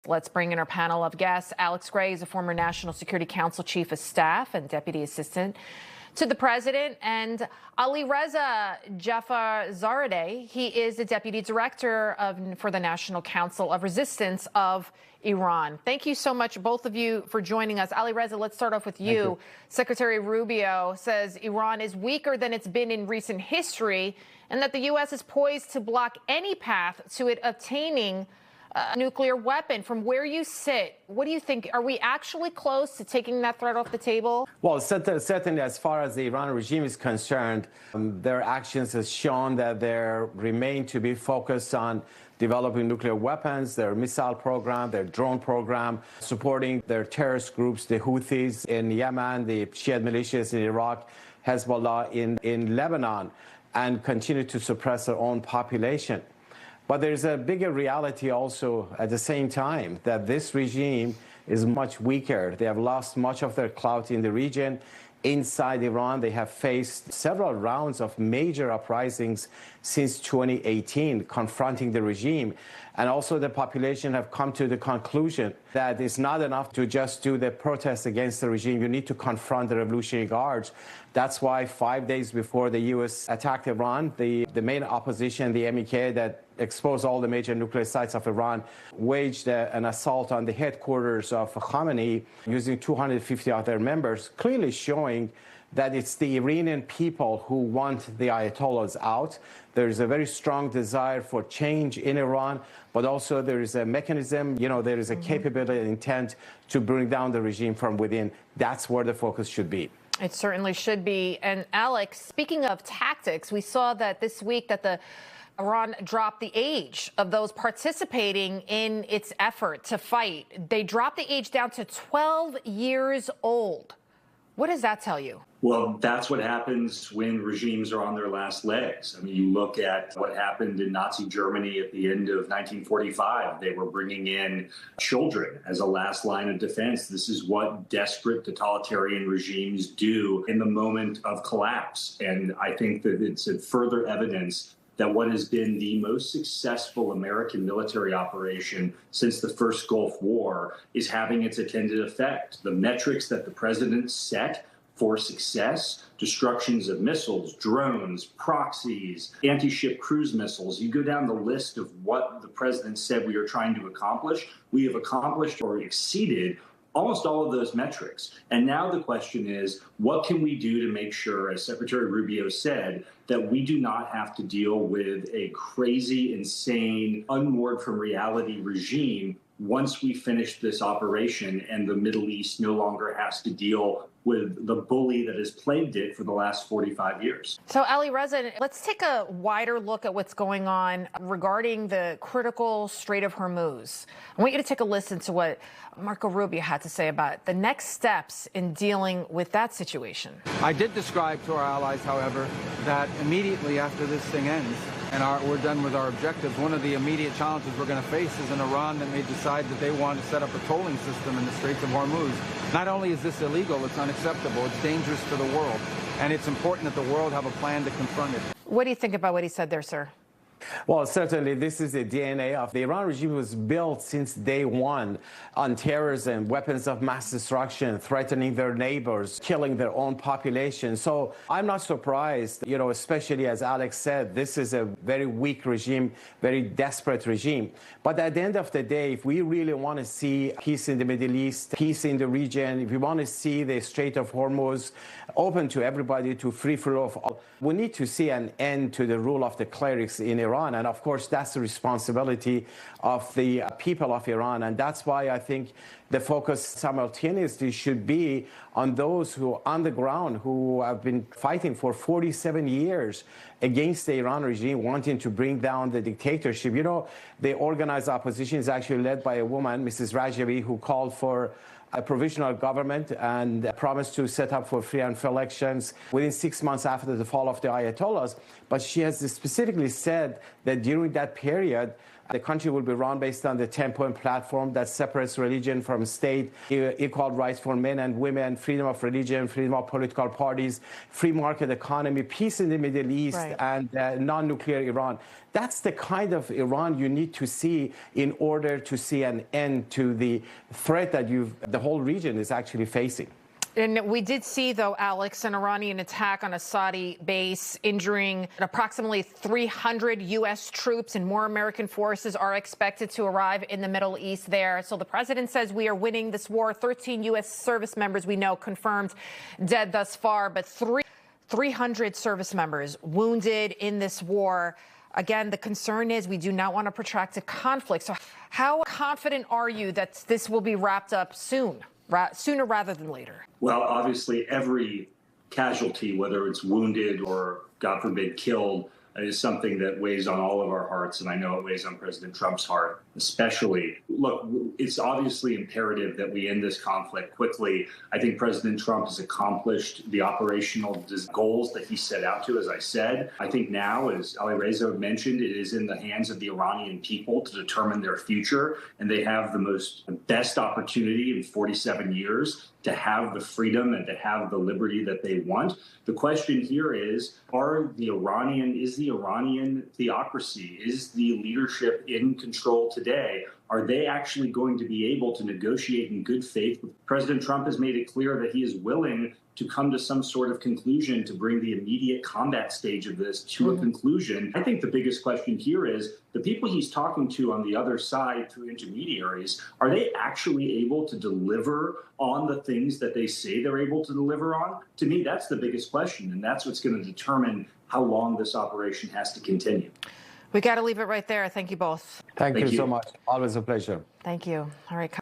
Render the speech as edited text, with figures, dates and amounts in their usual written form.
Let's bring in our panel of guests. Alex Gray is a former National Security Council Chief of Staff and Deputy Assistant to the President, and Alireza Ja'farzadeh. He is the Deputy Director for the National Council of Resistance of Iran. Thank you so much, both of you, for joining us. Alireza, let's start off with you. Secretary Rubio says Iran is weaker than it's been in recent history and that the U.S. is poised to block any path to it obtaining a nuclear weapon. From where you sit, what do you think? Are we actually close to taking that threat off the table? Well, certainly as far as the Iran regime is concerned, their actions has shown that they remain to be focused on developing nuclear weapons, their missile program, their drone program, supporting their terrorist groups, the Houthis in Yemen, the Shiite militias in Iraq, Hezbollah in Lebanon, and continue to suppress their own population. But there's a bigger reality also at the same time that this regime is much weaker. They have lost much of their clout in the region. Inside Iran, they have faced several rounds of major uprisings since 2018, confronting the regime. And also the population have come to the conclusion that it's not enough to just do the protest against the regime. You need to confront the Revolutionary Guards. That's why 5 days before the U.S. attacked Iran, the main opposition, the MEK, that exposed all the major nuclear sites of Iran, waged an assault on the headquarters of Khamenei using 250 of their members, clearly showing that it's the Iranian people who want the Ayatollahs out. There is a very strong desire for change in Iran, but also there is a mechanism, there is a capability and intent to bring down the regime from within. That's where the focus should be. It certainly should be. And Alex, speaking of tactics, we saw that this week that Iran dropped the age of those participating in its effort to fight. They dropped the age down to 12 years old. What does that tell you? Well, that's what happens when regimes are on their last legs. I mean, you look at what happened in Nazi Germany at the end of 1945. They were bringing in children as a last line of defense. This is what desperate totalitarian regimes do in the moment of collapse. And I think that it's a further evidence that what has been the most successful American military operation since the first Gulf War is having its intended effect. The metrics that the president set for success, destructions of missiles, drones, proxies, anti-ship cruise missiles, you go down the list of what the president said we are trying to accomplish, we have accomplished or exceeded almost all of those metrics. And now the question is, what can we do to make sure, as Secretary Rubio said, that we do not have to deal with a crazy, insane, unmoored from reality regime once we finish this operation and the Middle East no longer has to deal with the bully that has plagued it for the last 45 years. So, Alireza, let's take a wider look at what's going on regarding the critical Strait of Hurmuz. I want you to take a listen to what Marco Rubio had to say about the next steps in dealing with that situation. I did describe to our allies, however, that immediately after this thing ends and we're done with our objectives, one of the immediate challenges we're going to face is an Iran that may decide that they want to set up a tolling system in the Straits of Hormuz. Not only is this illegal, it's unacceptable, it's dangerous to the world, and it's important that the world have a plan to confront it. What do you think about what he said there, sir? Well, certainly this is the DNA of the Iran regime. Was built since day one on terrorism, weapons of mass destruction, threatening their neighbors, killing their own population. So I'm not surprised, especially as Alex said, this is a very weak regime, very desperate regime. But at the end of the day, if we really want to see peace in the Middle East, peace in the region, if we want to see the Strait of Hormuz open to everybody, to free flow of all, we need to see an end to the rule of the clerics in Iran. And of course, that's the responsibility of the people of Iran. And that's why I think the focus simultaneously should be on those who on the ground who have been fighting for 47 years against the Iran regime, wanting to bring down the dictatorship. The organized opposition is actually led by a woman, Mrs. Rajavi, who called for a provisional government and promised to set up for free and fair elections within 6 months after the fall of the Ayatollahs. But she has specifically said that during that period, The country will be run based on the 10-point platform that separates religion from state, equal rights for men and women, freedom of religion, freedom of political parties, free market economy, peace in the Middle East, right, and non-nuclear Iran. That's the kind of Iran you need to see in order to see an end to the threat that the whole region is actually facing. And we did see, though, Alex, an Iranian attack on a Saudi base, injuring approximately 300 U.S. troops, and more American forces are expected to arrive in the Middle East there. So the president says we are winning this war. 13 U.S. service members, we know, confirmed dead thus far, but 300 service members wounded in this war. Again, the concern is we do not want a protracted conflict. So how confident are you that this will be wrapped up sooner rather than later? Well, obviously, every casualty, whether it's wounded or, God forbid, killed, is something that weighs on all of our hearts. And I know it weighs on President Trump's heart, especially. Look, it's obviously imperative that we end this conflict quickly. I think President Trump has accomplished the operational goals that he set out to, as I said. I think now, as Alireza mentioned, it is in the hands of the Iranian people to determine their future. And they have the best opportunity in 47 years to have the freedom and to have the liberty that they want. The question here is the Iranian theocracy, is the leadership in control today, are they actually going to be able to negotiate in good faith? President Trump has made it clear that he is willing to come to some sort of conclusion to bring the immediate combat stage of this to a conclusion. I think the biggest question here is the people he's talking to on the other side through intermediaries, are they actually able to deliver on the things that they say they're able to deliver on? To me, that's the biggest question, and that's what's going to determine how long this operation has to continue. We got to leave it right there. Thank you both. Thank you so much. Always a pleasure. Thank you. All right.